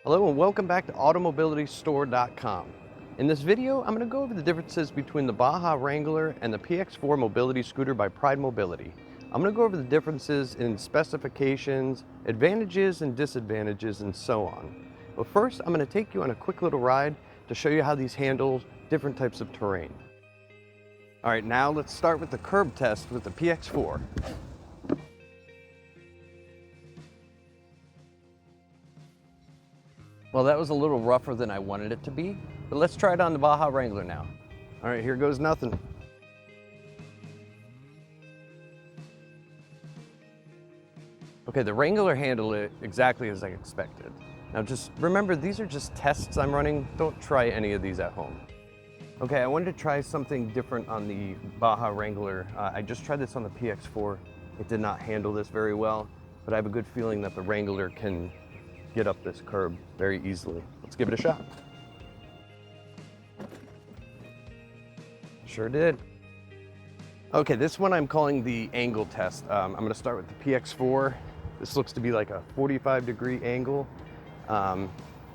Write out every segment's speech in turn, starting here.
Hello and welcome back to AutoMobilityStore.com. In this video, I'm going to go over the differences between the Baja Wrangler and the PX4 mobility scooter by Pride Mobility. I'm going to go over the differences in specifications, advantages and disadvantages, and so on. But first, I'm going to take you on a quick little ride to show you how these handle different types of terrain. All right, now let's start with the curb test with the PX4. Well, that was a little rougher than I wanted it to be, but let's try it on the Baja Wrangler now. All right, here goes nothing. Okay, the Wrangler handled it exactly as I expected. Now just remember, these are just tests I'm running. Don't try any of these at home. Okay, I wanted to try something different on the Baja Wrangler. I just tried this on the PX4. It did not handle this very well, but I have a good feeling that the Wrangler can get up this curb very easily. Let's give it a shot. Sure did. Okay, this one I'm calling the angle test. I'm gonna start with the PX4. This looks to be like a 45-degree angle.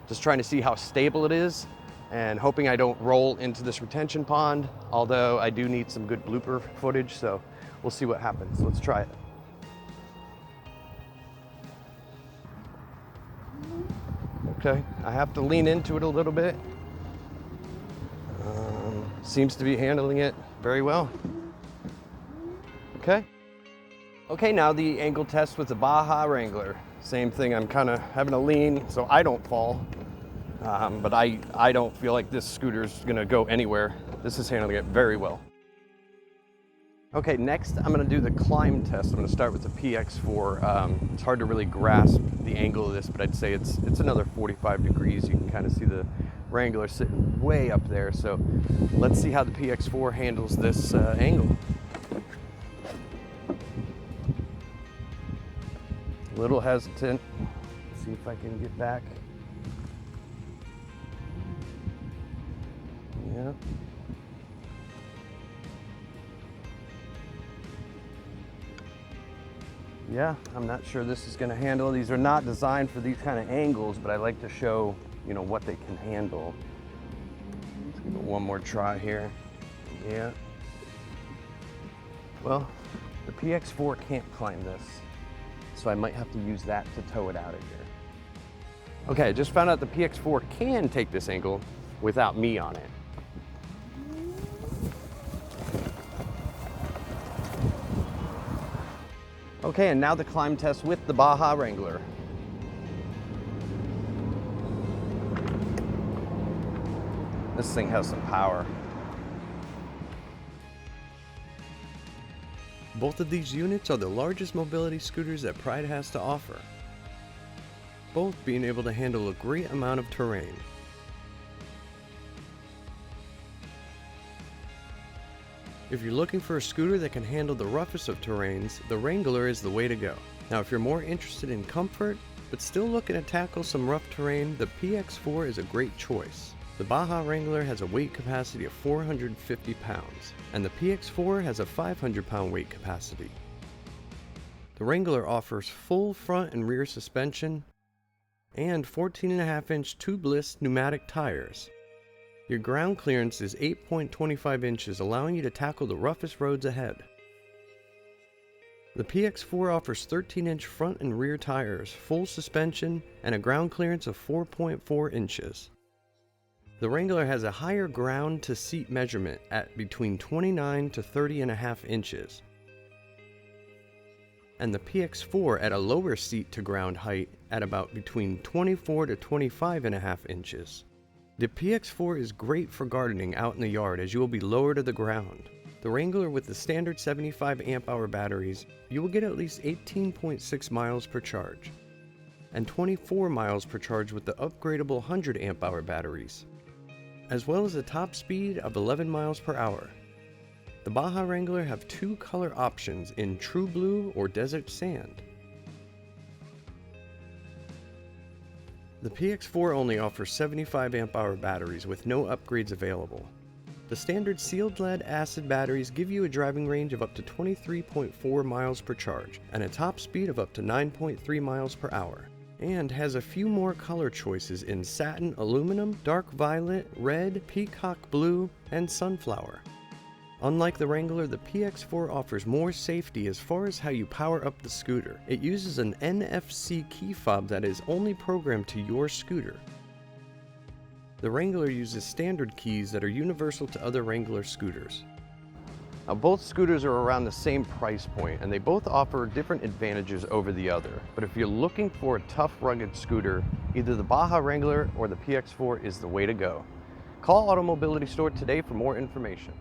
Just trying to see how stable it is and hoping I don't roll into this retention pond, although I do need some good blooper footage, so we'll see what happens. Let's try it. Okay, I have to lean into it a little bit. Seems to be handling it very well. Okay, now the angle test with the Baja Wrangler. Same thing, I'm kind of having to lean so I don't fall. But I don't feel like this scooter's gonna go anywhere. This is handling it very well. Okay, next I'm gonna do the climb test. I'm gonna start with the PX4. It's hard to really grasp the angle of this, but I'd say it's another 45 degrees. You can kind of see the Wrangler sitting way up there. So let's see how the PX4 handles this angle. A little hesitant. Let's see if I can get back. Yeah. Yeah, I'm not sure this is going to handle. These are not designed for these kind of angles, but I like to show, what they can handle. Let's give it one more try here. Yeah. Well, the PX4 can't climb this, so I might have to use that to tow it out of here. Okay, I just found out the PX4 can take this angle without me on it. Okay, and now the climb test with the Baja Wrangler. This thing has some power. Both of these units are the largest mobility scooters that Pride has to offer, both being able to handle a great amount of terrain. If you're looking for a scooter that can handle the roughest of terrains, the Wrangler is the way to go. Now, if you're more interested in comfort, but still looking to tackle some rough terrain, the PX4 is a great choice. The Baja Wrangler has a weight capacity of 450 pounds, and the PX4 has a 500-pound weight capacity. The Wrangler offers full front and rear suspension and 14.5-inch tubeless pneumatic tires. Your ground clearance is 8.25 inches, allowing you to tackle the roughest roads ahead. The PX4 offers 13-inch front and rear tires, full suspension, and a ground clearance of 4.4 inches. The Wrangler has a higher ground to seat measurement at between 29 to 30.5 inches, and the PX4 at a lower seat to ground height at about between 24 to 25.5 inches. The PX4 is great for gardening out in the yard as you will be lower to the ground. The Wrangler with the standard 75 amp-hour batteries, you will get at least 18.6 miles per charge, and 24 miles per charge with the upgradable 100 amp-hour batteries, as well as a top speed of 11 miles per hour. The Baja Wrangler have two color options in True Blue or Desert Sand. The PX4 only offers 75 amp-hour batteries with no upgrades available. The standard sealed lead acid batteries give you a driving range of up to 23.4 miles per charge and a top speed of up to 9.3 miles per hour. and has a few more color choices in satin aluminum, dark violet, red, peacock blue, and sunflower. Unlike the Wrangler, the PX4 offers more safety as far as how you power up the scooter. It uses an NFC key fob that is only programmed to your scooter. The Wrangler uses standard keys that are universal to other Wrangler scooters. Now, both scooters are around the same price point, and they both offer different advantages over the other. But if you're looking for a tough, rugged scooter, either the Baja Wrangler or the PX4 is the way to go. Call AutoMobility Store today for more information.